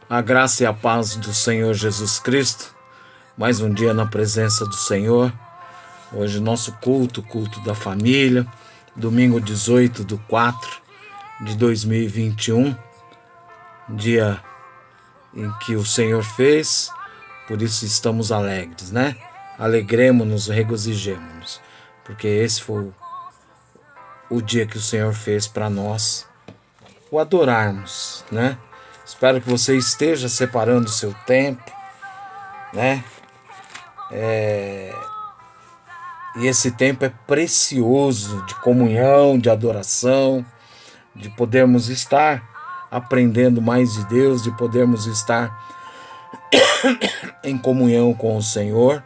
A graça e a paz do Senhor Jesus Cristo. Mais um dia na presença do Senhor. Hoje nosso culto da família. Domingo 18/4/2021. Dia em que o Senhor fez. Por isso estamos alegres, né? Alegremos-nos, regozijemos-nos. Porque esse foi o dia que o Senhor fez para nós o adorarmos, né? Espero que você esteja separando o seu tempo, né? E esse tempo é precioso de comunhão, de adoração, de podermos estar aprendendo mais de Deus, de podermos estar em comunhão com o Senhor,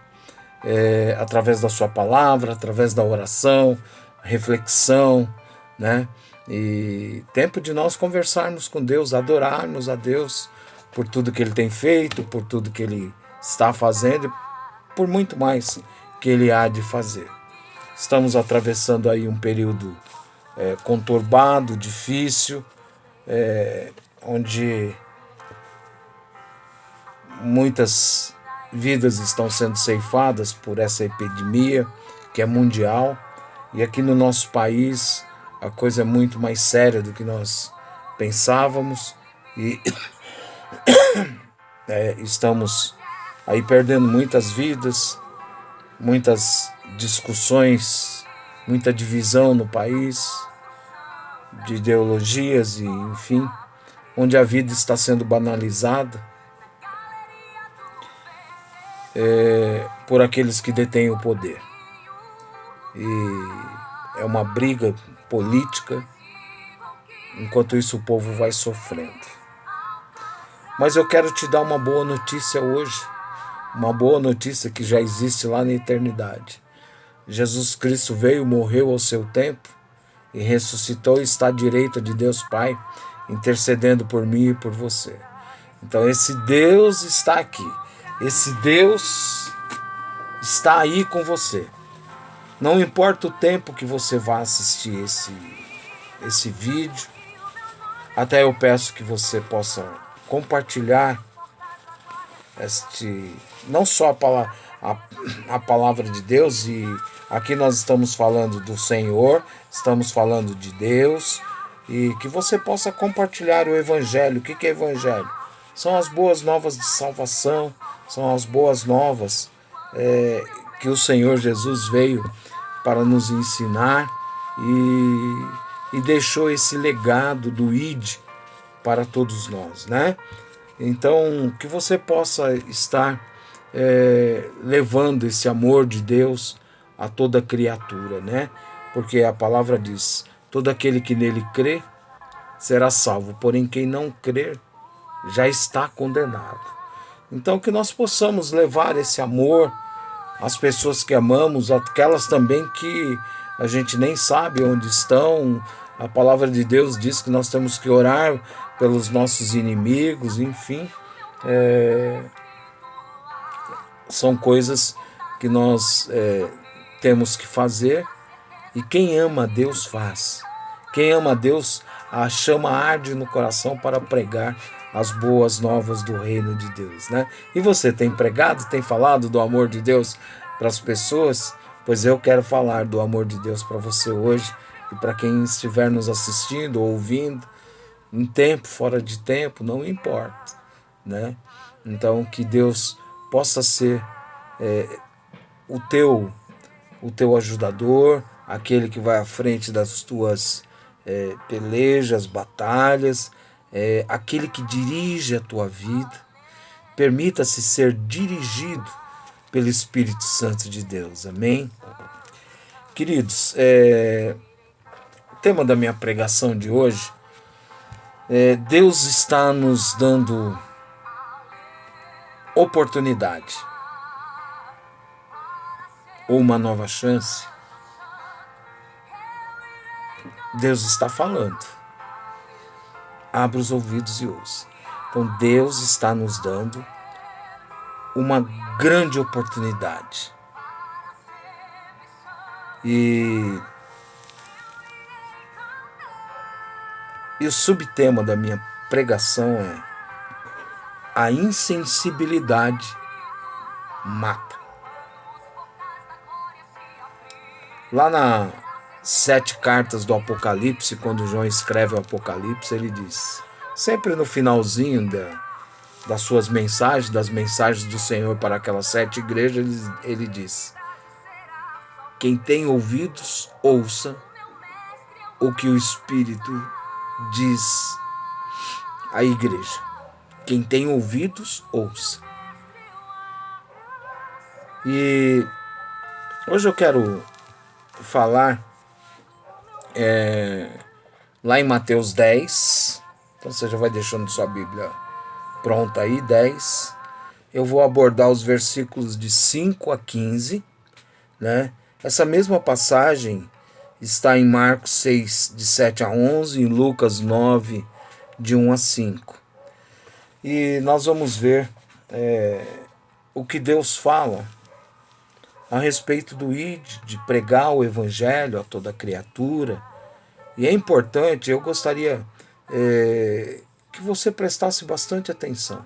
através da sua palavra, através da oração, reflexão, né? E tempo de nós conversarmos com Deus, adorarmos a Deus por tudo que Ele tem feito, por tudo que Ele está fazendo, e por muito mais que Ele há de fazer. Estamos atravessando aí um período conturbado, difícil, onde muitas vidas estão sendo ceifadas por essa epidemia que é mundial, e aqui no nosso país a coisa é muito mais séria do que nós pensávamos, e estamos aí perdendo muitas vidas, muitas discussões, muita divisão no país, de ideologias e enfim, onde a vida está sendo banalizada por aqueles que detêm o poder. E é uma briga política, enquanto isso o povo vai sofrendo. Mas eu quero te dar uma boa notícia hoje, uma boa notícia que já existe lá na eternidade. Jesus Cristo veio, morreu ao seu tempo e ressuscitou e está à direita de Deus Pai, intercedendo por mim e por você. Então esse Deus está aqui, esse Deus está aí com você. Não importa o tempo que você vá assistir esse vídeo, até eu peço que você possa compartilhar não só a palavra de Deus, e aqui nós estamos falando do Senhor, estamos falando de Deus, e que você possa compartilhar o Evangelho. O que é Evangelho? São as boas novas de salvação, são as boas novas que o Senhor Jesus veio para nos ensinar e deixou esse legado do ID para todos nós, né? Então, que você possa estar levando esse amor de Deus a toda criatura, né? Porque a palavra diz: todo aquele que nele crê será salvo, porém quem não crer já está condenado. Então, que nós possamos levar esse amor às pessoas que amamos, aquelas também que a gente nem sabe onde estão. A palavra de Deus diz que nós temos que orar pelos nossos inimigos, enfim. São coisas que nós temos que fazer, e quem ama a Deus faz. Quem ama a Deus, a chama arde no coração para pregar as boas novas do reino de Deus, né? E você tem pregado, tem falado do amor de Deus para as pessoas? Pois eu quero falar do amor de Deus para você hoje, e para quem estiver nos assistindo ou ouvindo, em tempo, fora de tempo, não importa, né? Então, que Deus possa ser o teu ajudador, aquele que vai à frente das tuas pelejas, batalhas, aquele que dirige a tua vida. Permita-se ser dirigido pelo Espírito Santo de Deus, amém? Queridos, o tema da minha pregação de hoje Deus está nos dando oportunidade ou uma nova chance. Deus está falando. Abra os ouvidos e ouça. Então Deus está nos dando uma grande oportunidade. E o subtema da minha pregação é: a insensibilidade mata. Lá nas 7 cartas do Apocalipse, quando João escreve o Apocalipse, ele diz, sempre no finalzinho das suas mensagens, das mensagens do Senhor para aquelas 7 igrejas, ele diz: quem tem ouvidos, ouça o que o Espírito diz à igreja. Quem tem ouvidos, ouça. E hoje eu quero falar lá em Mateus 10, então você já vai deixando sua Bíblia pronta aí, 10. Eu vou abordar os versículos de 5 a 15, né? Essa mesma passagem está em Marcos 6, de 7 a 11, em Lucas 9, de 1 a 5. E nós vamos ver o que Deus fala a respeito do ID, de pregar o Evangelho a toda criatura. E é importante, eu gostaria que você prestasse bastante atenção.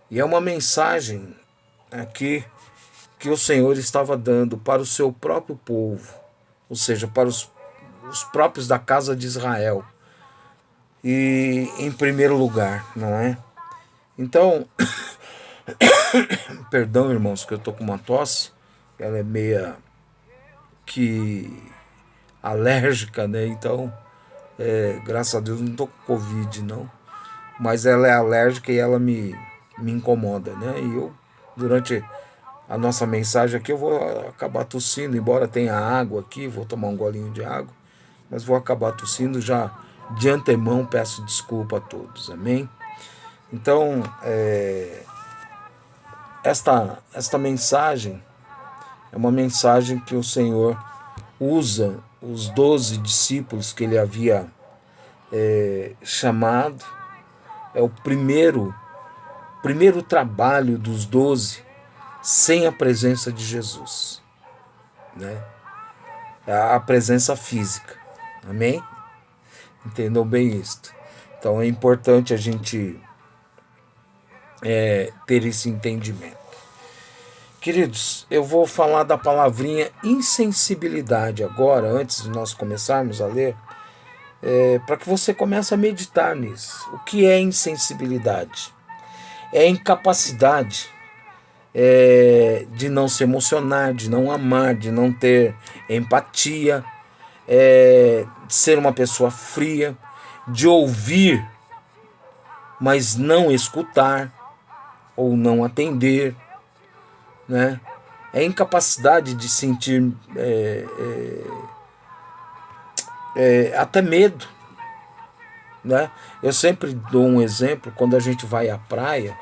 E é uma mensagem aqui que o Senhor estava dando para o seu próprio povo, ou seja, para os próprios da casa de Israel. E em primeiro lugar, não é? Então, perdão, irmãos, que eu tô com uma tosse, ela é meia que alérgica, né? Então, graças a Deus não tô com Covid, não. Mas ela é alérgica e ela me incomoda, né? E eu, durante a nossa mensagem aqui, eu vou acabar tossindo, embora tenha água aqui, vou tomar um golinho de água, mas vou acabar tossindo. Já de antemão peço desculpa a todos, amém? Então, esta mensagem é uma mensagem que o Senhor usa os 12 discípulos que ele havia chamado. É o primeiro trabalho dos 12 sem a presença de Jesus, né? A presença física, amém? Entendam bem isto. Então é importante a gente ter esse entendimento. Queridos, eu vou falar da palavrinha insensibilidade agora, antes de nós começarmos a ler, para que você comece a meditar nisso. O que é insensibilidade? É a incapacidade de não se emocionar, de não amar, de não ter empatia, de ser uma pessoa fria, de ouvir, mas não escutar ou não atender, né? É a incapacidade de sentir até medo, né? Eu sempre dou um exemplo, quando a gente vai à praia,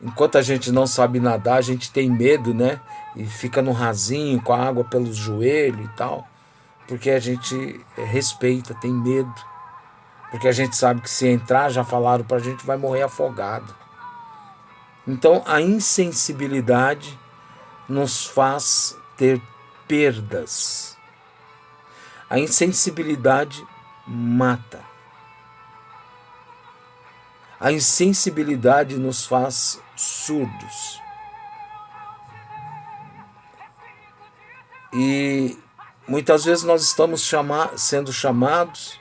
enquanto a gente não sabe nadar, a gente tem medo, né? E fica no rasinho, com a água pelos joelhos e tal, porque a gente respeita, tem medo, porque a gente sabe que se entrar, já falaram pra gente, vai morrer afogado. Então a insensibilidade nos faz ter perdas. A insensibilidade mata. A insensibilidade nos faz surdos. E muitas vezes nós estamos sendo chamados,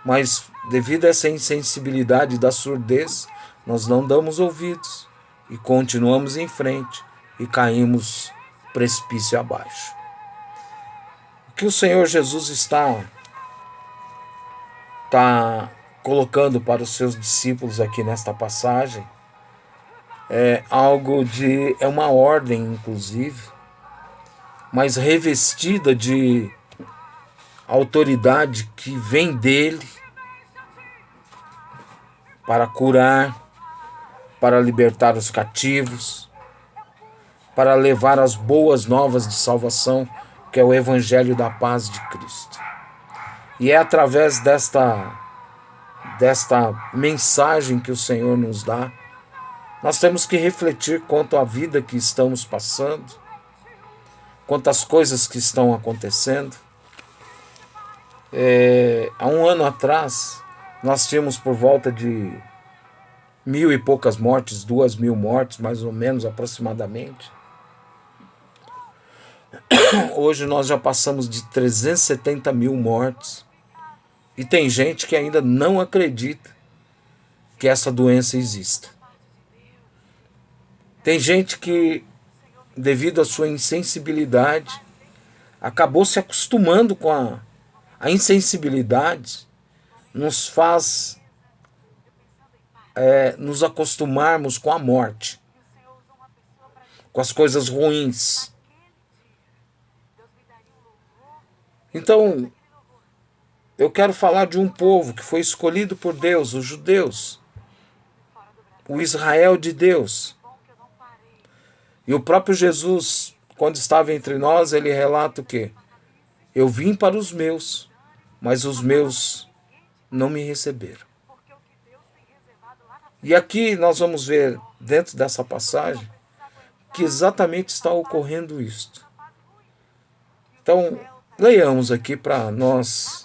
mas devido a essa insensibilidade da surdez, nós não damos ouvidos e continuamos em frente e caímos precipício abaixo. O que o Senhor Jesus está colocando para os seus discípulos aqui nesta passagem é uma ordem, inclusive, mas revestida de autoridade que vem dele para curar, para libertar os cativos, para levar as boas novas de salvação, que é o Evangelho da paz de Cristo. E é através desta mensagem que o Senhor nos dá, nós temos que refletir quanto à vida que estamos passando, quanto às coisas que estão acontecendo. Há um ano atrás, nós tínhamos por volta de 1.000 e poucas mortes, 2.000 mortes, mais ou menos, aproximadamente. Hoje nós já passamos de 370 mil mortes. E tem gente que ainda não acredita que essa doença exista. Tem gente que, devido à sua insensibilidade, acabou se acostumando com a insensibilidade, nos faz nos acostumarmos com a morte, com as coisas ruins. Então, eu quero falar de um povo que foi escolhido por Deus, os judeus, o Israel de Deus. E o próprio Jesus, quando estava entre nós, ele relata o quê? Eu vim para os meus, mas os meus não me receberam. E aqui nós vamos ver, dentro dessa passagem, que exatamente está ocorrendo isto. Então, leiamos aqui para nós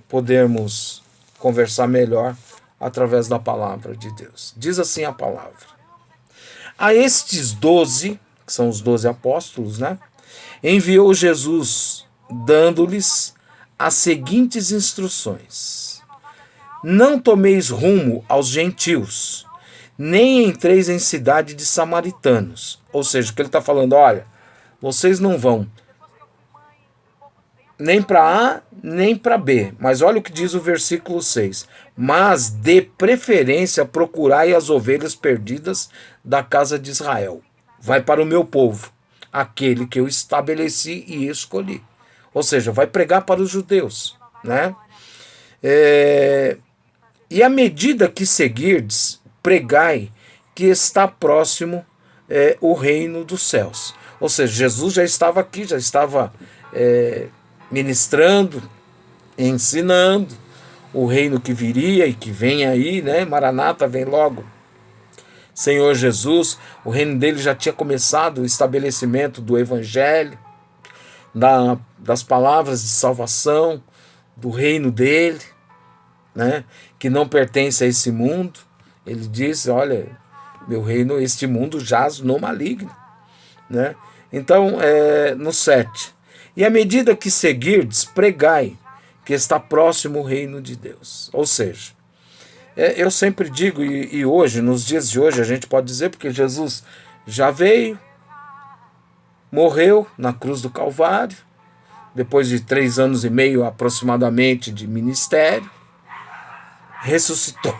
podermos conversar melhor através da palavra de Deus. Diz assim a palavra: a estes 12, que são os 12 apóstolos, né, enviou Jesus, dando-lhes as seguintes instruções: não tomeis rumo aos gentios, nem entreis em cidade de samaritanos. Ou seja, o que ele está falando, olha, vocês não vão nem para A, nem para B. Mas olha o que diz o versículo 6. Mas de preferência procurai as ovelhas perdidas da casa de Israel. Vai para o meu povo, aquele que eu estabeleci e escolhi. Ou seja, vai pregar para os judeus, né? E à medida que seguirdes, pregai que está próximo o reino dos céus. Ou seja, Jesus já estava aqui, já estava ministrando, ensinando o reino que viria e que vem aí, né? Maranata, vem logo. Senhor Jesus, o reino dele já tinha começado, o estabelecimento do evangelho, das palavras de salvação, do reino dele, né? Que não pertence a esse mundo. Ele diz, olha, meu reino, este mundo jaz no maligno, né? Então, no 7. E à medida que seguirdes, pregai que está próximo o reino de Deus. Ou seja, eu sempre digo, e hoje, nos dias de hoje, a gente pode dizer, porque Jesus já veio, morreu na cruz do Calvário, depois de 3 anos e meio aproximadamente de ministério, ressuscitou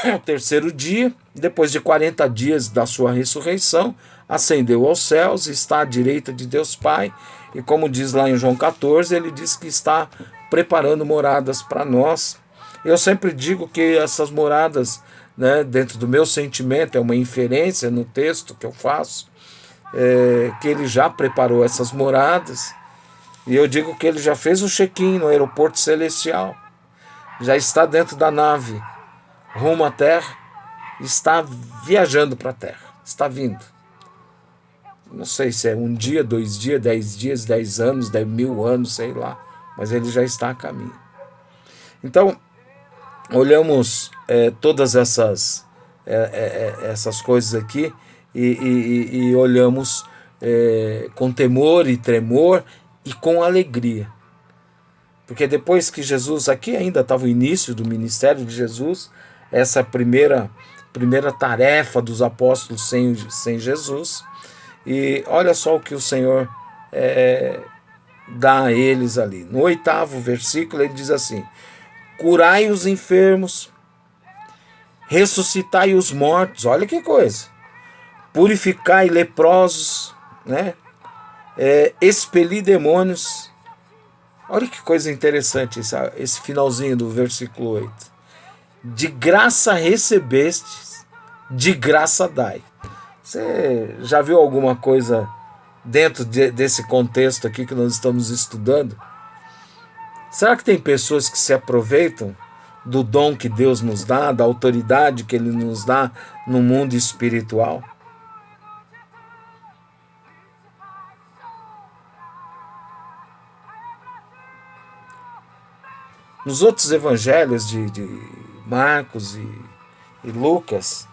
no terceiro dia, depois de 40 dias da sua ressurreição, ascendeu aos céus, está à direita de Deus Pai, e como diz lá em João 14, ele diz que está preparando moradas para nós. Eu sempre digo que essas moradas, né, dentro do meu sentimento, é uma inferência no texto que eu faço, que ele já preparou essas moradas, e eu digo que ele já fez o check-in no aeroporto celestial, já está dentro da nave, rumo à terra, está viajando para a terra, está vindo. Não sei se é 1 dia, 2 dias, 10 dias, 10 anos, 10.000 anos, sei lá, mas ele já está a caminho. Então, olhamos todas essas coisas aqui e olhamos com temor e tremor e com alegria. Porque depois que Jesus, aqui ainda estava o início do ministério de Jesus, essa primeira tarefa dos apóstolos sem Jesus, e olha só o que o Senhor dá a eles ali. No 8º versículo ele diz assim: curai os enfermos, ressuscitai os mortos, olha que coisa, purificai leprosos, né? Expeli demônios. Olha que coisa interessante esse finalzinho do versículo 8. De graça recebestes, de graça dai. Você já viu alguma coisa dentro desse contexto aqui que nós estamos estudando? Será que tem pessoas que se aproveitam do dom que Deus nos dá, da autoridade que Ele nos dá no mundo espiritual? Nos outros evangelhos de Marcos e Lucas,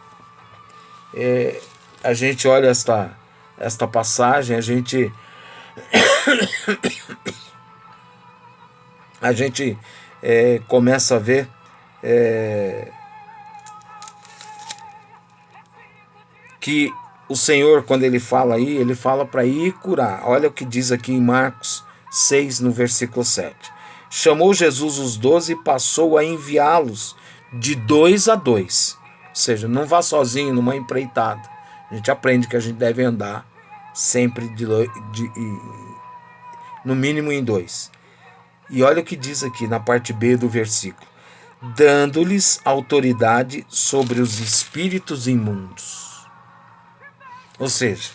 a gente olha esta passagem, a gente começa a ver que o Senhor, quando ele fala aí, ele fala para ir curar. Olha o que diz aqui em Marcos 6, no versículo 7. Chamou Jesus os 12 e passou a enviá-los de 2 a 2. Ou seja, não vá sozinho numa empreitada. A gente aprende que a gente deve andar sempre no mínimo em 2. E olha o que diz aqui na parte B do versículo. Dando-lhes autoridade sobre os espíritos imundos. Ou seja,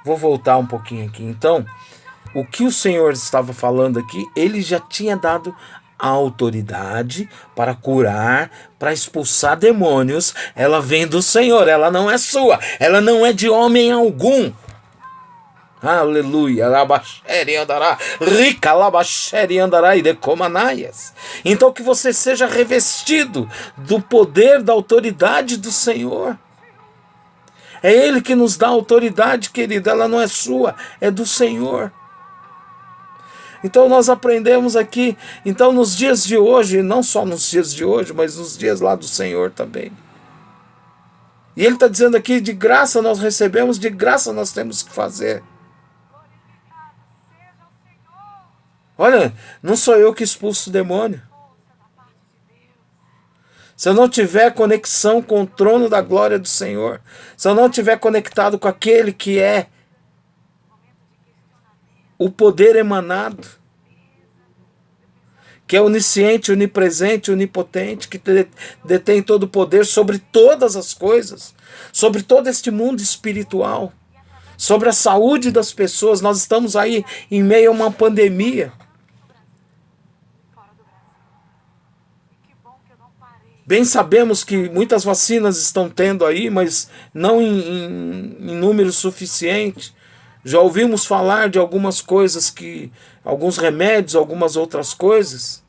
vou voltar um pouquinho aqui. Então, o que o Senhor estava falando aqui, ele já tinha dado a autoridade para curar, para expulsar demônios. Ela vem do Senhor, ela não é sua, ela não é de homem algum. Aleluia. Rica andará e decomanaias. Então que você seja revestido do poder, da autoridade do Senhor. É Ele que nos dá autoridade, querido. Ela não é sua, é do Senhor. Então nós aprendemos aqui, então nos dias de hoje, não só nos dias de hoje, mas nos dias lá do Senhor também. E Ele está dizendo aqui, de graça nós recebemos, de graça nós temos que fazer. Olha, não sou eu que expulso o demônio. Se eu não tiver conexão com o trono da glória do Senhor, se eu não tiver conectado com aquele que é o poder emanado, que é onisciente, onipresente, onipotente, que detém todo o poder sobre todas as coisas, sobre todo este mundo espiritual, sobre a saúde das pessoas. Nós estamos aí em meio a uma pandemia. Bem sabemos que muitas vacinas estão tendo aí, mas não em número suficiente. Já ouvimos falar de algumas coisas, alguns remédios, algumas outras coisas,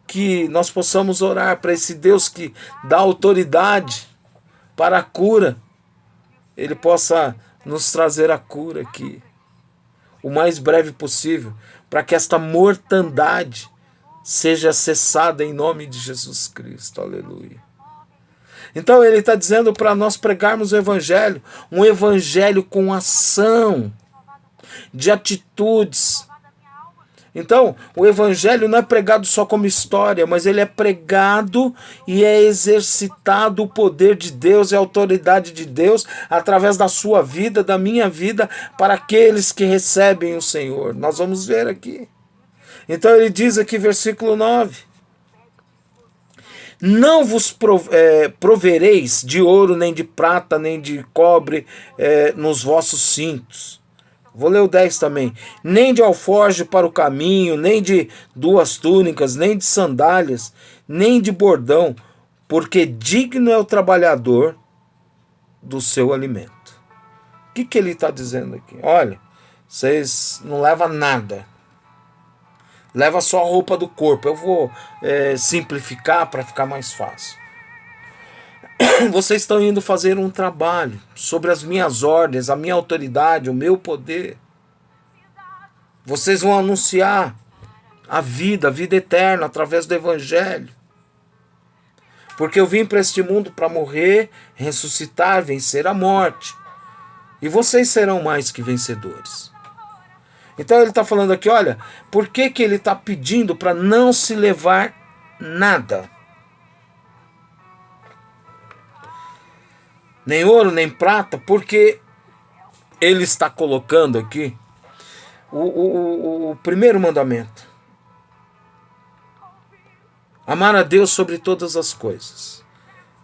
que nós possamos orar para esse Deus que dá autoridade para a cura. Ele possa nos trazer a cura aqui, o mais breve possível, para que esta mortandade seja cessada em nome de Jesus Cristo. Aleluia. Então ele está dizendo para nós pregarmos o Evangelho, um Evangelho com ação, de atitudes. Então, o Evangelho não é pregado só como história, mas ele é pregado e é exercitado o poder de Deus e a autoridade de Deus através da sua vida, da minha vida, para aqueles que recebem o Senhor. Nós vamos ver aqui. Então ele diz aqui, versículo 9: não vos provereis de ouro, nem de prata, nem de cobre nos vossos cintos. Vou ler o 10 também. Nem de alforje para o caminho, nem de 2 túnicas, nem de sandálias, nem de bordão, porque digno é o trabalhador do seu alimento. O que ele está dizendo aqui? Olha, vocês não levam nada. Leva só a roupa do corpo. Eu vou simplificar para ficar mais fácil. Vocês estão indo fazer um trabalho sobre as minhas ordens, a minha autoridade, o meu poder. Vocês vão anunciar a vida eterna através do Evangelho. Porque eu vim para este mundo para morrer, ressuscitar, vencer a morte. E vocês serão mais que vencedores. Então ele está falando aqui, olha, por que ele está pedindo para não se levar nada? Nem ouro, nem prata, porque ele está colocando aqui o primeiro mandamento. Amar a Deus sobre todas as coisas.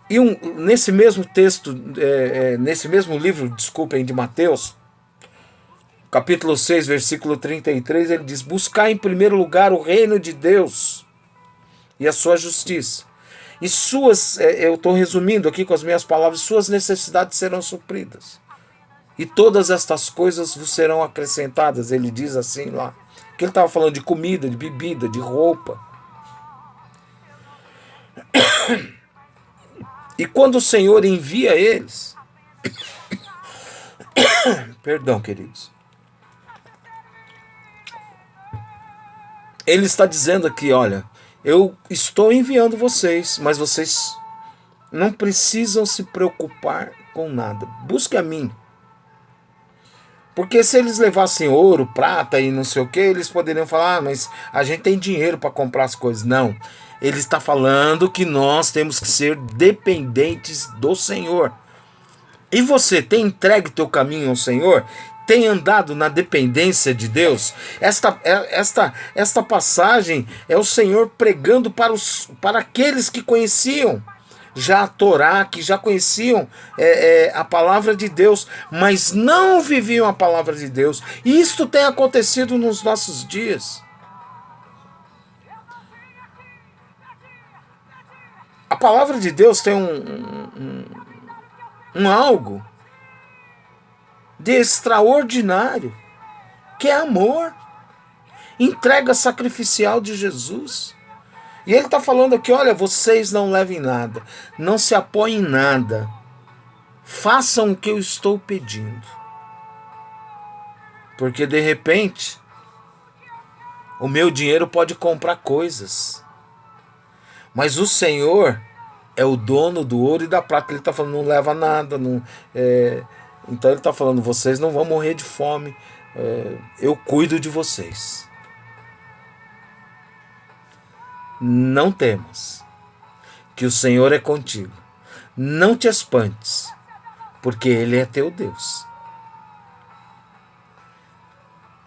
E nesse mesmo texto, nesse mesmo livro, desculpem, de Mateus, capítulo 6, versículo 33, ele diz: buscar em primeiro lugar o reino de Deus e a sua justiça. E eu estou resumindo aqui com as minhas palavras, suas necessidades serão supridas. E todas estas coisas vos serão acrescentadas, ele diz assim lá. Que ele estava falando de comida, de bebida, de roupa. E quando o Senhor envia eles, perdão, queridos, ele está dizendo aqui, olha, eu estou enviando vocês, mas vocês não precisam se preocupar com nada. Busque a mim. Porque se eles levassem ouro, prata e não sei o que, eles poderiam falar, mas a gente tem dinheiro para comprar as coisas. Não. Ele está falando que nós temos que ser dependentes do Senhor. E você tem entregue teu caminho ao Senhor? Tem andado na dependência de Deus? Esta passagem é o Senhor pregando para aqueles que conheciam já a Torá, que já conheciam a palavra de Deus, mas não viviam a palavra de Deus. E isto tem acontecido nos nossos dias. A palavra de Deus tem um algo de extraordinário, que é amor, entrega sacrificial de Jesus. E ele está falando aqui, olha, vocês não levem nada, não se apoiem em nada, façam o que eu estou pedindo. Porque de repente, o meu dinheiro pode comprar coisas, mas o Senhor é o dono do ouro e da prata. Ele está falando, não leva nada, então ele está falando, vocês não vão morrer de fome, eu cuido de vocês. Não temas, que o Senhor é contigo. Não te espantes, porque Ele é teu Deus.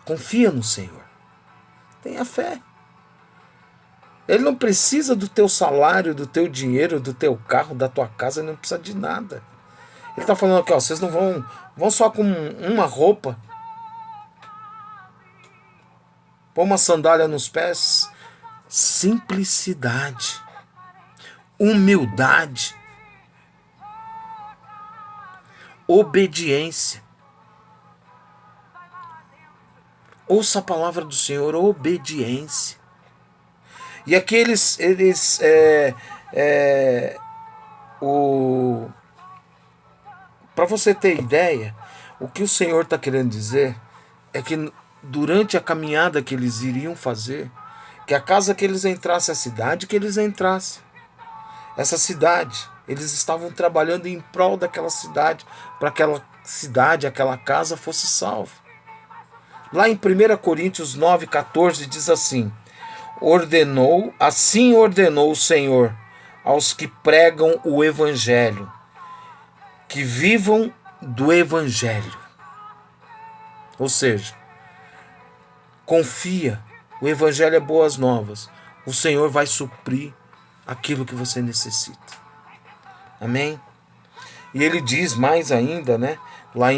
Confia no Senhor. Tenha fé. Ele não precisa do teu salário, do teu dinheiro, do teu carro, da tua casa, ele não precisa de nada. Ele está falando aqui, ó, vocês não vão só com uma roupa, pôr uma sandália nos pés. Simplicidade, humildade, obediência. Ouça a palavra do Senhor, obediência. E aqui para você ter ideia, o que o Senhor está querendo dizer é que durante a caminhada que eles iriam fazer, que a casa que eles entrassem, a cidade que eles entrassem, essa cidade, eles estavam trabalhando em prol daquela cidade, para aquela cidade, aquela casa fosse salva. Lá em 1 Coríntios 9,14 diz assim, assim ordenou o Senhor aos que pregam o Evangelho, que vivam do Evangelho. Ou seja, confia. O Evangelho é boas novas. O Senhor vai suprir aquilo que você necessita. Amém? E ele diz mais ainda, né? Lá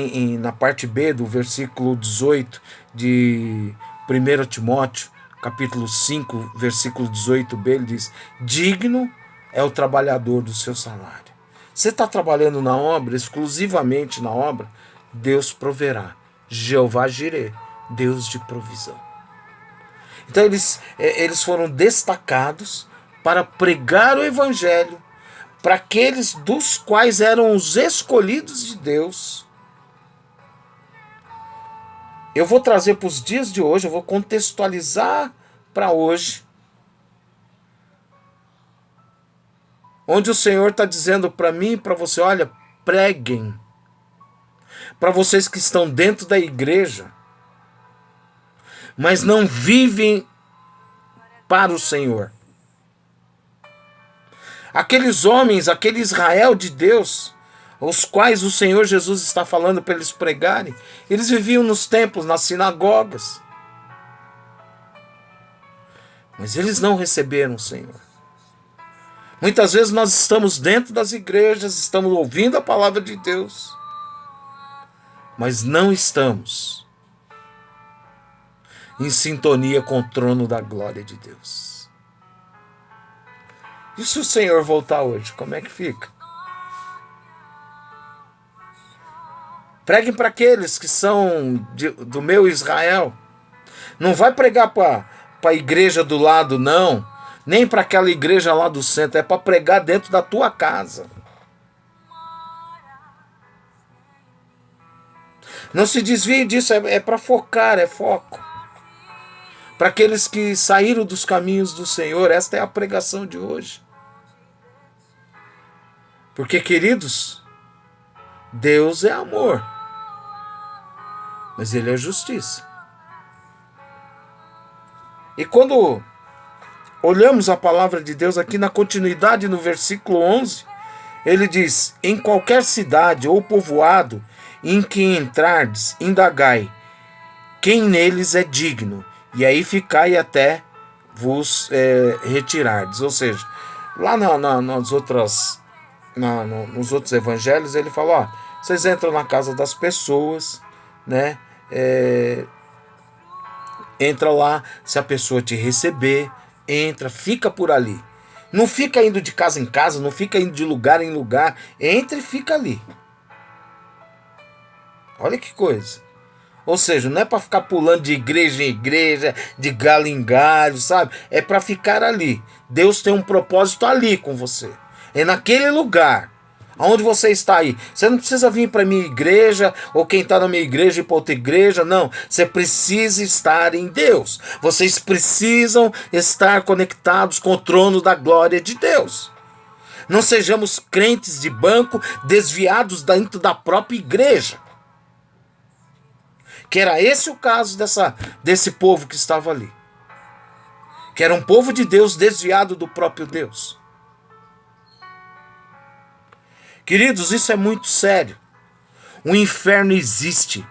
na parte B do versículo 18 de 1 Timóteo, capítulo 5, versículo 18b, ele diz, digno é o trabalhador do seu salário. Você está trabalhando na obra, exclusivamente na obra, Deus proverá. Jeová Jireh, Deus de provisão. Então eles foram destacados para pregar o Evangelho para aqueles dos quais eram os escolhidos de Deus. Eu vou trazer para os dias de hoje, eu vou contextualizar para hoje, onde o Senhor está dizendo para mim e para você, olha, preguem. Para vocês que estão dentro da igreja, mas não vivem para o Senhor. Aqueles homens, aquele Israel de Deus, os quais o Senhor Jesus está falando para eles pregarem, eles viviam nos templos, nas sinagogas. Mas eles não receberam o Senhor. Muitas vezes nós estamos dentro das igrejas, estamos ouvindo a palavra de Deus, mas não estamos em sintonia com o trono da glória de Deus. E se o Senhor voltar hoje, como é que fica? Preguem para aqueles que são do meu Israel. Não vai pregar para a igreja do lado, não. Nem para aquela igreja lá do centro. É para pregar dentro da tua casa. Não se desvie disso, é para focar, é foco. Para aqueles que saíram dos caminhos do Senhor, esta é a pregação de hoje. Porque, queridos, Deus é amor, mas Ele é justiça. E quando olhamos a palavra de Deus aqui na continuidade, no versículo 11, ele diz: em qualquer cidade ou povoado em que entrardes, indagai quem neles é digno, e aí ficai até vos retirardes. Ou seja, lá nos outros evangelhos ele fala: ó, vocês entram na casa das pessoas, né? Entra lá, se a pessoa te receber, entra, fica por ali. Não fica indo de casa em casa, não fica indo de lugar em lugar. Entra e fica ali. Olha que coisa. Ou seja, não é para ficar pulando de igreja em igreja, de galho em galho, sabe? É para ficar ali. Deus tem um propósito ali com você. É naquele lugar. Aonde você está aí? Você não precisa vir para a minha igreja, ou quem está na minha igreja ir para outra igreja, não. Você precisa estar em Deus. Vocês precisam estar conectados com o trono da glória de Deus. Não sejamos crentes de banco desviados dentro da própria igreja. Que era esse o caso desse povo que estava ali. Que era um povo de Deus desviado do próprio Deus. Queridos, isso é muito sério. O inferno existe.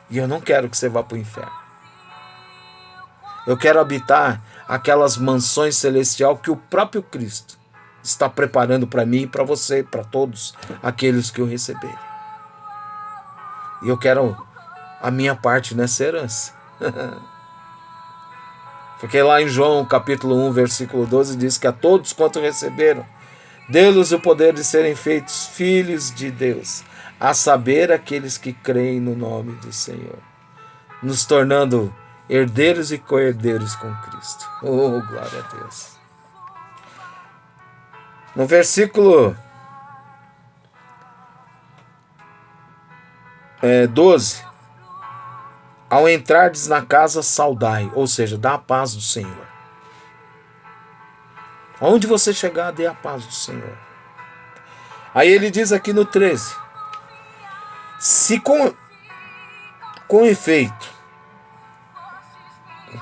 E eu não quero que você vá para o inferno. Eu quero habitar aquelas mansões celestiais que o próprio Cristo está preparando para mim e para você, para todos aqueles que o receberem. E eu quero a minha parte nessa herança. Porque lá em João capítulo 1, versículo 12, diz que a todos quanto receberam, deu-lhes o poder de serem feitos filhos de Deus, a saber, aqueles que creem no nome do Senhor, nos tornando herdeiros e co-herdeiros com Cristo. Oh, glória a Deus. No versículo 12, ao entrardes na casa, saudai, ou seja, dá a paz do Senhor. Aonde você chegar, dê a paz do Senhor. Aí ele diz aqui no 13: se com efeito,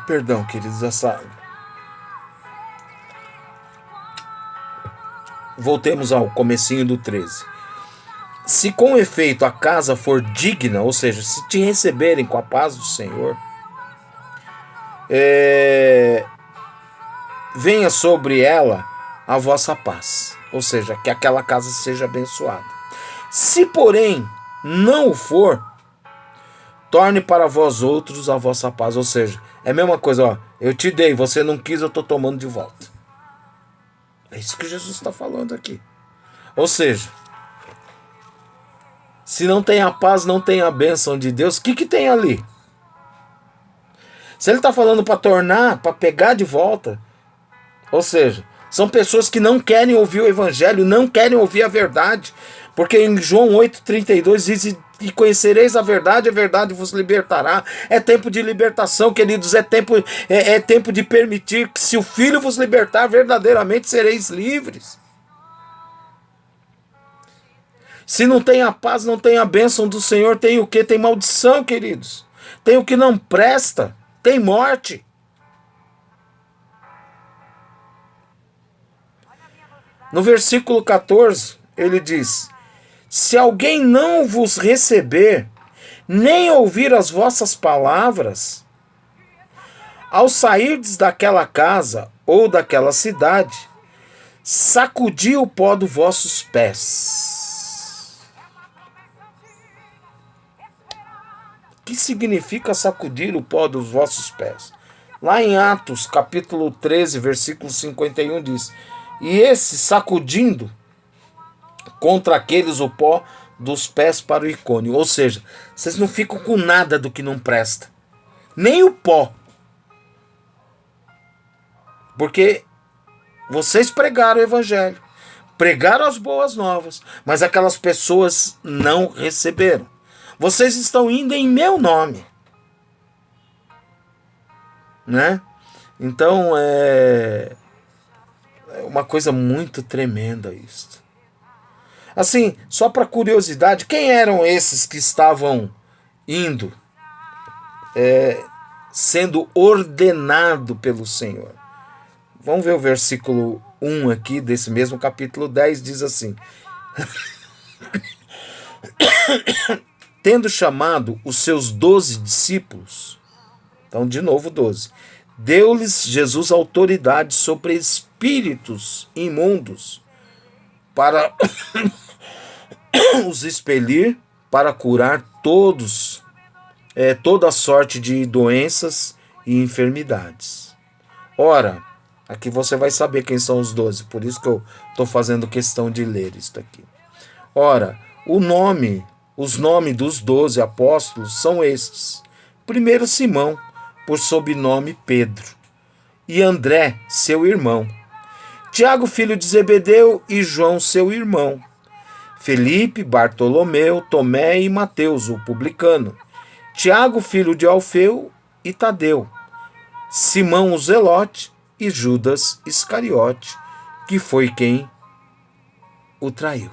perdão, queridos, voltemos ao comecinho do 13. Se com efeito a casa for digna, ou seja, se te receberem com a paz do Senhor, venha sobre ela a vossa paz, ou seja, que aquela casa seja abençoada. Se, porém, não o for, torne para vós outros a vossa paz, ou seja, é a mesma coisa, ó, eu te dei, você não quis, eu estou tomando de volta. É isso que Jesus está falando aqui. Ou seja, se não tem a paz, não tem a bênção de Deus, o que tem ali? Se ele está falando para tornar, para pegar de volta, ou seja, são pessoas que não querem ouvir o evangelho, não querem ouvir a verdade, porque em João 8,32 diz: e conhecereis a verdade vos libertará. É tempo de libertação, queridos, é tempo de permitir que, se o Filho vos libertar, verdadeiramente sereis livres. Se não tem a paz, não tem a bênção do Senhor, tem o quê? Tem maldição, queridos. Tem o que não presta, tem morte. No versículo 14, ele diz: se alguém não vos receber, nem ouvir as vossas palavras, ao sairdes daquela casa ou daquela cidade, sacudi o pó dos vossos pés. O que significa sacudir o pó dos vossos pés? Lá em Atos, capítulo 13, versículo 51, diz: e esse sacudindo contra aqueles o pó dos pés para o ícone. Ou seja, vocês não ficam com nada do que não presta, nem o pó, porque vocês pregaram o evangelho, pregaram as boas novas, mas aquelas pessoas não receberam. Vocês estão indo em meu nome. Né? Então é uma coisa muito tremenda isso. Assim, só para curiosidade, quem eram esses que estavam indo, sendo ordenado pelo Senhor? Vamos ver o versículo 1 aqui desse mesmo capítulo 10, diz assim: tendo chamado os seus 12 discípulos, então de novo 12, deu-lhes Jesus autoridade sobre espíritos imundos para os expelir, para curar toda sorte de doenças e enfermidades. Ora, aqui você vai saber quem são os 12, por isso que eu estou fazendo questão de ler isso aqui. Ora, os nomes dos 12 apóstolos são estes. Primeiro Simão, por sobrenome Pedro, e André, seu irmão, Tiago, filho de Zebedeu, e João, seu irmão, Felipe, Bartolomeu, Tomé e Mateus, o publicano, Tiago, filho de Alfeu, e Tadeu, Simão o Zelote e Judas Iscariote, que foi quem o traiu.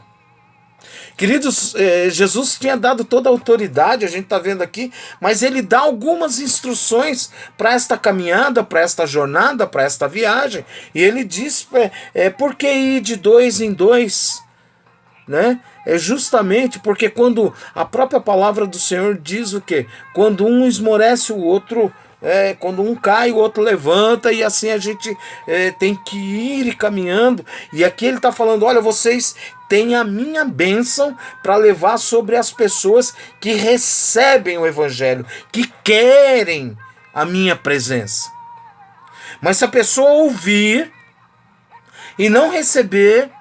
Queridos, Jesus tinha dado toda a autoridade, a gente está vendo aqui, mas ele dá algumas instruções para esta caminhada, para esta jornada, para esta viagem. E ele diz, por que ir de 2 em 2? Né? É justamente porque quando a própria palavra do Senhor diz o quê? Quando um esmorece o outro, quando um cai, o outro levanta, e assim a gente tem que ir caminhando. E aqui ele está falando, olha, vocês têm a minha bênção para levar sobre as pessoas que recebem o evangelho, que querem a minha presença. Mas se a pessoa ouvir e não receber,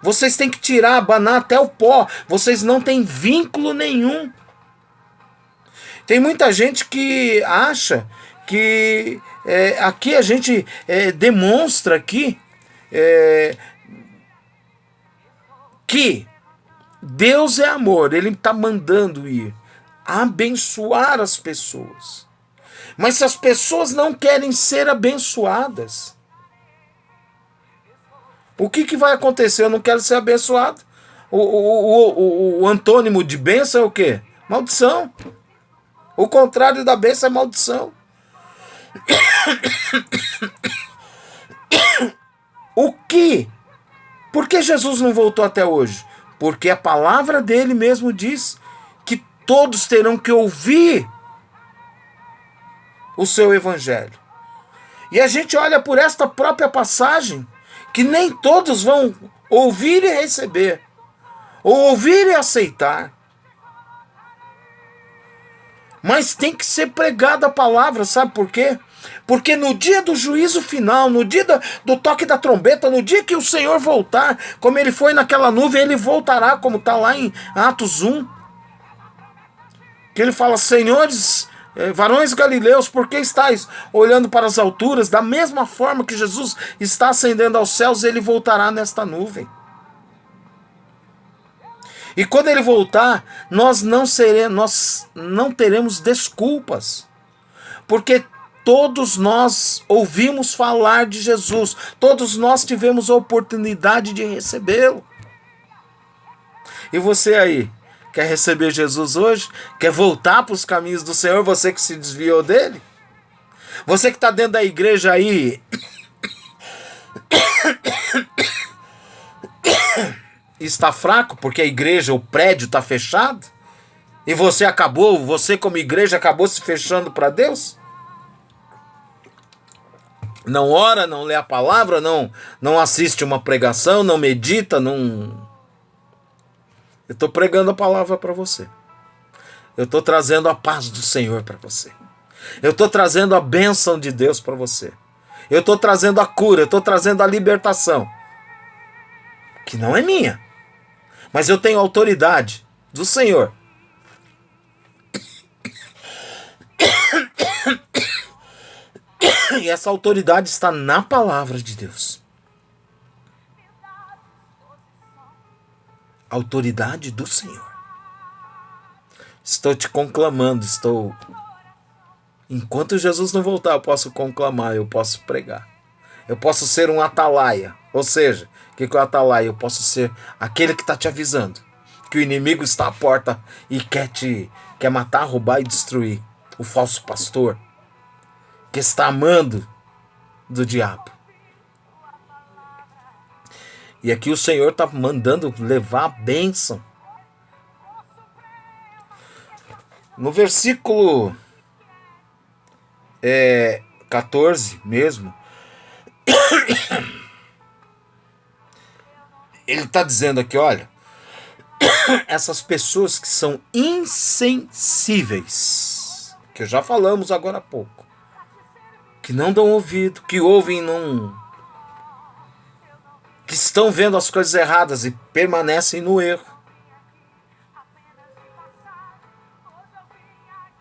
vocês têm que tirar, abanar até o pó. Vocês não têm vínculo nenhum. Tem muita gente que acha que aqui a gente demonstra aqui que Deus é amor. Ele está mandando ir abençoar as pessoas. Mas se as pessoas não querem ser abençoadas, o que vai acontecer? Eu não quero ser abençoado. O antônimo de bênção é o quê? Maldição. O contrário da bênção é maldição. Por que Jesus não voltou até hoje? Porque a palavra dele mesmo diz que todos terão que ouvir o seu evangelho. E a gente olha por esta própria passagem, que nem todos vão ouvir e receber, ou ouvir e aceitar. Mas tem que ser pregada a palavra, sabe por quê? Porque no dia do juízo final, no dia do toque da trombeta, no dia que o Senhor voltar, como ele foi naquela nuvem, ele voltará, como está lá em Atos 1. Que ele fala, senhores, varões galileus, por que estáis olhando para as alturas? Da mesma forma que Jesus está ascendendo aos céus, ele voltará nesta nuvem. E quando ele voltar, nós não teremos desculpas, porque todos nós ouvimos falar de Jesus, todos nós tivemos a oportunidade de recebê-lo. E você aí, quer receber Jesus hoje? Quer voltar para os caminhos do Senhor, você que se desviou dele? Você que está dentro da igreja aí está fraco porque a igreja, o prédio está fechado, e você como igreja acabou se fechando para Deus? Não ora, não lê a palavra, não assiste uma pregação, não medita, não... Eu estou pregando a palavra para você. Eu estou trazendo a paz do Senhor para você. Eu estou trazendo a bênção de Deus para você. Eu estou trazendo a cura, eu estou trazendo a libertação, que não é minha, mas eu tenho autoridade do Senhor. E essa autoridade está na palavra de Deus. Autoridade do Senhor. Estou te conclamando, Enquanto Jesus não voltar, eu posso conclamar, eu posso pregar. Eu posso ser um atalaia. Ou seja, o que é o atalaia? Eu posso ser aquele que está te avisando que o inimigo está à porta e quer matar, roubar e destruir. O falso pastor que está amando do diabo. E aqui o Senhor está mandando levar a bênção. No versículo 14 mesmo, ele está dizendo aqui, olha, essas pessoas que são insensíveis, que já falamos agora há pouco, que não dão ouvido, que ouvem e não... que estão vendo as coisas erradas e permanecem no erro.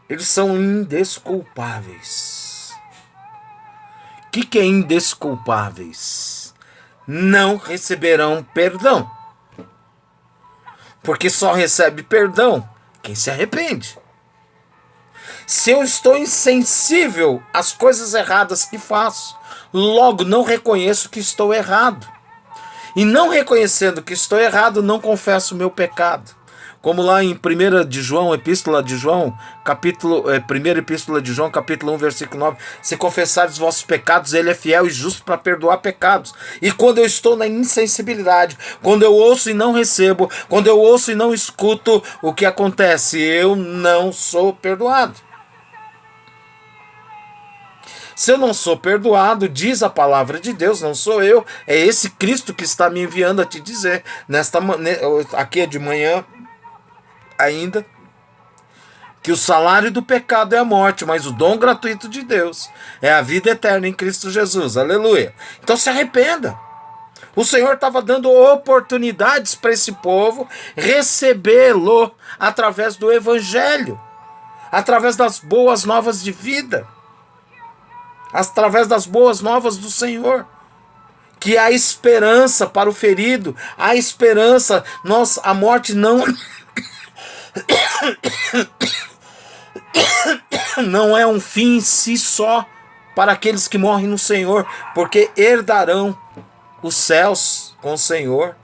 Eles são indesculpáveis. O que é indesculpáveis? Não receberão perdão. Porque só recebe perdão quem se arrepende. Se eu estou insensível às coisas erradas que faço, logo não reconheço que estou errado. E não reconhecendo que estou errado, não confesso o meu pecado. Como lá em 1 de João, Epístola de João, 1 Epístola de João, capítulo 1, versículo 9, se confessares os vossos pecados, ele é fiel e justo para perdoar pecados. E quando eu estou na insensibilidade, quando eu ouço e não recebo, quando eu ouço e não escuto, o que acontece? Eu não sou perdoado. Se eu não sou perdoado, diz a palavra de Deus, não sou eu, é esse Cristo que está me enviando a te dizer, aqui é de manhã, ainda, que o salário do pecado é a morte, mas o dom gratuito de Deus é a vida eterna em Cristo Jesus, aleluia. Então se arrependa. O Senhor estava dando oportunidades para esse povo recebê-lo através do Evangelho, através das boas novas de vida, através das boas novas do Senhor, que há esperança para o ferido, há esperança, a morte não é um fim em si só para aqueles que morrem no Senhor, porque herdarão os céus com o Senhor.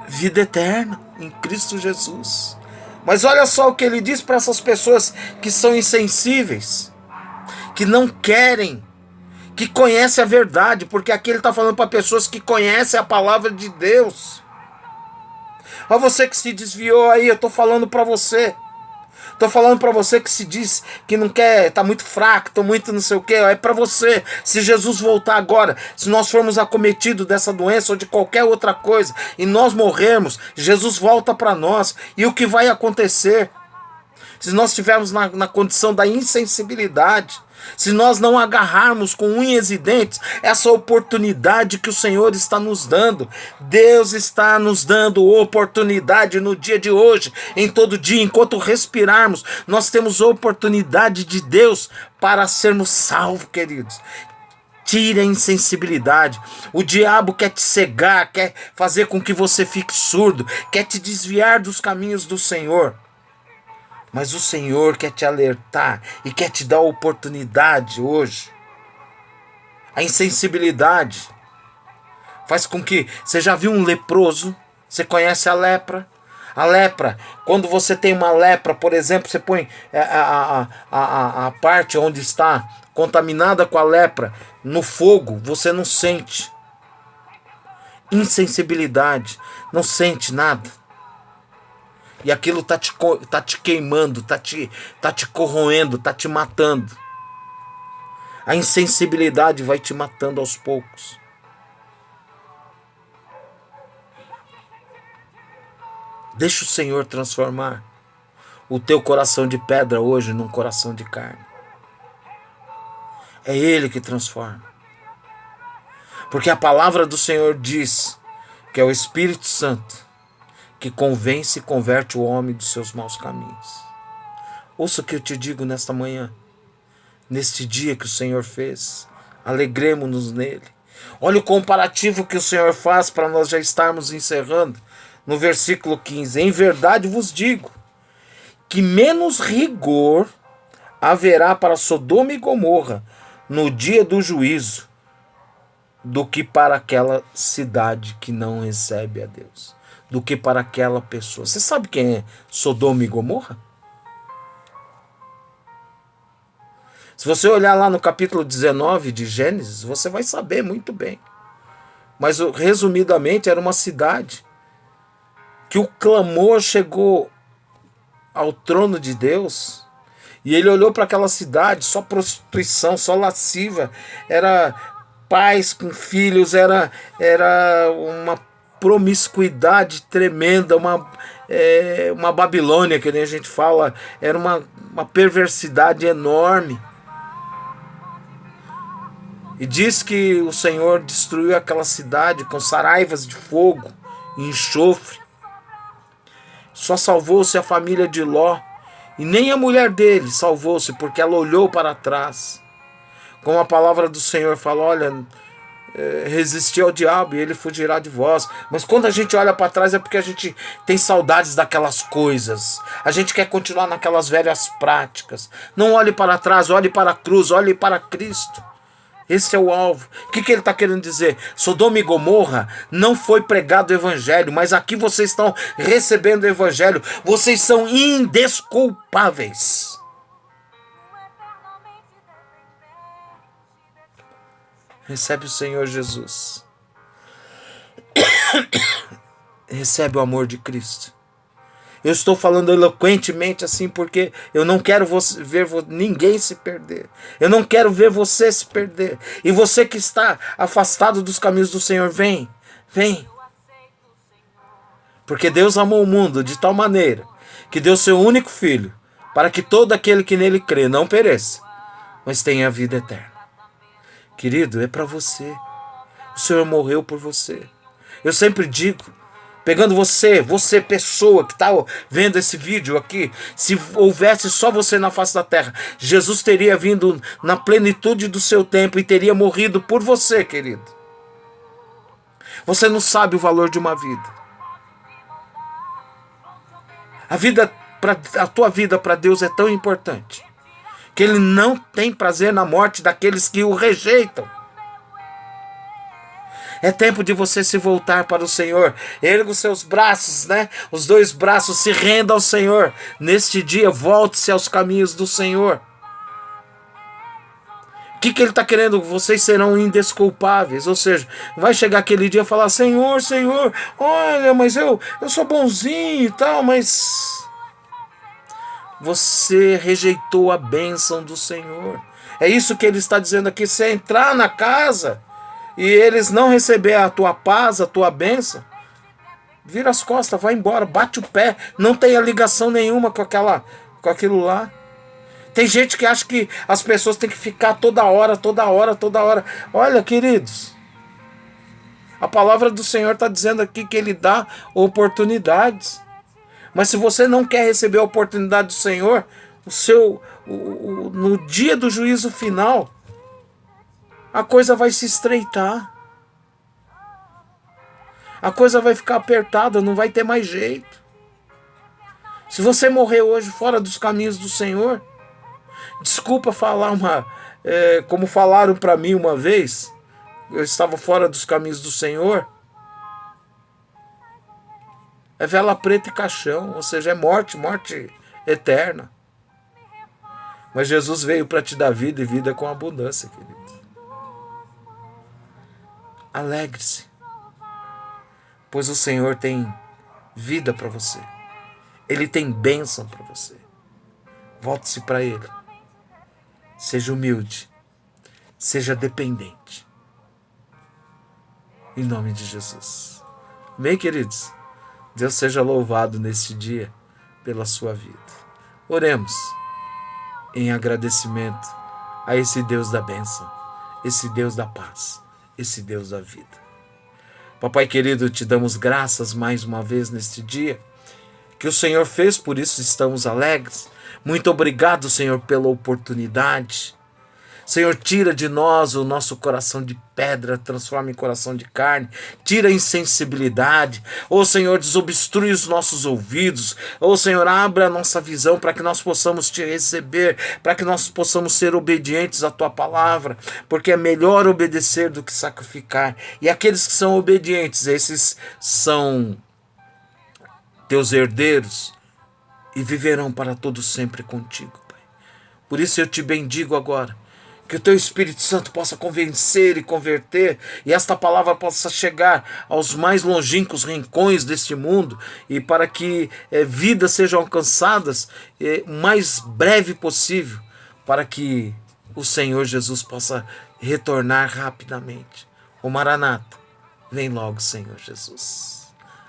Vida eterna em Cristo Jesus. Mas olha só o que ele diz para essas pessoas que são insensíveis, que não querem, que conhecem a verdade, porque aqui ele está falando para pessoas que conhecem a palavra de Deus. Olha você que se desviou aí, eu estou falando para você. Estou falando para você que se diz que não quer, está muito fraco, estou muito não sei o que. É para você. Se Jesus voltar agora, se nós formos acometidos dessa doença ou de qualquer outra coisa e nós morrermos, Jesus volta para nós. E o que vai acontecer? Se nós estivermos na condição da insensibilidade, se nós não agarrarmos com unhas e dentes essa oportunidade que o Senhor está nos dando, Deus está nos dando oportunidade no dia de hoje, em todo dia, enquanto respirarmos, nós temos oportunidade de Deus para sermos salvos, queridos. Tire a insensibilidade. O diabo quer te cegar, quer fazer com que você fique surdo, quer te desviar dos caminhos do Senhor. Mas o Senhor quer te alertar e quer te dar oportunidade hoje. A insensibilidade faz com que... Você já viu um leproso? Você conhece a lepra? A lepra, quando você tem uma lepra, por exemplo, você põe a parte onde está contaminada com a lepra no fogo, você não sente. Insensibilidade, não sente nada. E aquilo tá te queimando, tá te corroendo, tá te matando. A insensibilidade vai te matando aos poucos. Deixa o Senhor transformar o teu coração de pedra hoje num coração de carne. É Ele que transforma. Porque a palavra do Senhor diz que é o Espírito Santo que convence e converte o homem dos seus maus caminhos. Ouça o que eu te digo nesta manhã, neste dia que o Senhor fez. Alegremos-nos nele. Olha o comparativo que o Senhor faz para nós já estarmos encerrando no versículo 15: em verdade vos digo, que menos rigor haverá para Sodoma e Gomorra no dia do juízo, do que para aquela cidade que não recebe a Deus, do que para aquela pessoa. Você sabe quem é Sodoma e Gomorra? Se você olhar lá no capítulo 19 de Gênesis, você vai saber muito bem. Mas, resumidamente, era uma cidade que o clamor chegou ao trono de Deus, e ele olhou para aquela cidade, só prostituição, só lasciva, era pais com filhos, era uma promiscuidade tremenda, uma Babilônia, que nem a gente fala, era uma perversidade enorme. E diz que o Senhor destruiu aquela cidade com saraivas de fogo e enxofre. Só salvou-se a família de Ló, e nem a mulher dele salvou-se, porque ela olhou para trás. Como a palavra do Senhor fala: olha, resisti ao diabo e ele fugirá de vós. Mas quando a gente olha para trás é porque a gente tem saudades daquelas coisas. A gente quer continuar naquelas velhas práticas. Não olhe para trás, olhe para a cruz, olhe para Cristo. Esse é o alvo. O que ele está querendo dizer? Sodoma e Gomorra não foi pregado o evangelho, mas aqui vocês estão recebendo o evangelho. Vocês são indesculpáveis. Recebe o Senhor Jesus. Recebe o amor de Cristo. Eu estou falando eloquentemente assim porque eu não quero ver ninguém se perder. Eu não quero ver você se perder. E você que está afastado dos caminhos do Senhor, vem. Porque Deus amou o mundo de tal maneira que deu seu único filho, para que todo aquele que nele crê não pereça, mas tenha a vida eterna. Querido, é para você. O Senhor morreu por você. Eu sempre digo, pegando você pessoa que está vendo esse vídeo aqui, se houvesse só você na face da terra, Jesus teria vindo na plenitude do seu tempo e teria morrido por você, querido. Você não sabe o valor de uma vida. A tua vida para Deus é tão importante que Ele não tem prazer na morte daqueles que o rejeitam. É tempo de você se voltar para o Senhor. Erga os seus braços, né? Os dois braços, se renda ao Senhor. Neste dia, volte-se aos caminhos do Senhor. O que Ele está querendo? Vocês serão indesculpáveis. Ou seja, vai chegar aquele dia e falar: Senhor, olha, mas eu sou bonzinho e tal, mas você rejeitou a bênção do Senhor. É isso que Ele está dizendo aqui. Se entrar na casa e eles não receber a tua paz, a tua bênção, vira as costas, vai embora, bate o pé, não tenha ligação nenhuma com aquilo lá. Tem gente que acha que as pessoas têm que ficar toda hora. Olha, queridos, a palavra do Senhor está dizendo aqui que Ele dá oportunidades. Mas se você não quer receber a oportunidade do Senhor, no dia do juízo final, a coisa vai se estreitar. A coisa vai ficar apertada, não vai ter mais jeito. Se você morrer hoje fora dos caminhos do Senhor, desculpa falar como falaram para mim uma vez, eu estava fora dos caminhos do Senhor, é vela preta e caixão, ou seja, é morte eterna. Mas Jesus veio para te dar vida e vida com abundância, querido. Alegre-se, pois o Senhor tem vida para você. Ele tem bênção para você. Volte-se para Ele. Seja humilde. Seja dependente. Em nome de Jesus. Amém, queridos? Deus seja louvado neste dia pela sua vida. Oremos em agradecimento a esse Deus da bênção, esse Deus da paz, esse Deus da vida. Papai querido, te damos graças mais uma vez neste dia que o Senhor fez, por isso estamos alegres. Muito obrigado, Senhor, pela oportunidade. Senhor, tira de nós o nosso coração de pedra, transforma em coração de carne, tira a insensibilidade. Ô Senhor, desobstrui os nossos ouvidos. Ô Senhor, abra a nossa visão para que nós possamos te receber, para que nós possamos ser obedientes à tua palavra, porque é melhor obedecer do que sacrificar. E aqueles que são obedientes, esses são teus herdeiros e viverão para todo sempre contigo, Pai. Por isso eu te bendigo agora, que o teu Espírito Santo possa convencer e converter, e esta palavra possa chegar aos mais longínquos rincões deste mundo, e para que vidas sejam alcançadas o mais breve possível, para que o Senhor Jesus possa retornar rapidamente. O Maranata, vem logo, Senhor Jesus.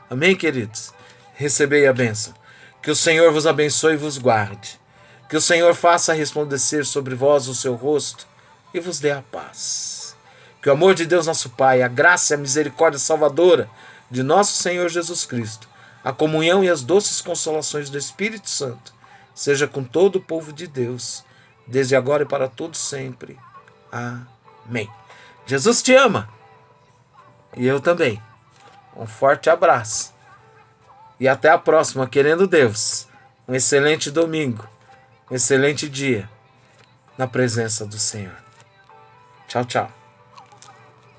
Amém, queridos? Recebei a bênção. Que o Senhor vos abençoe e vos guarde. Que o Senhor faça resplandecer sobre vós o seu rosto e vos dê a paz. Que o amor de Deus nosso Pai, a graça e a misericórdia salvadora de nosso Senhor Jesus Cristo, a comunhão e as doces consolações do Espírito Santo, seja com todo o povo de Deus, desde agora e para todos sempre. Amém. Jesus te ama. E eu também. Um forte abraço. E até a próxima, querendo Deus. Um excelente domingo. Um excelente dia na presença do Senhor. Tchau, tchau.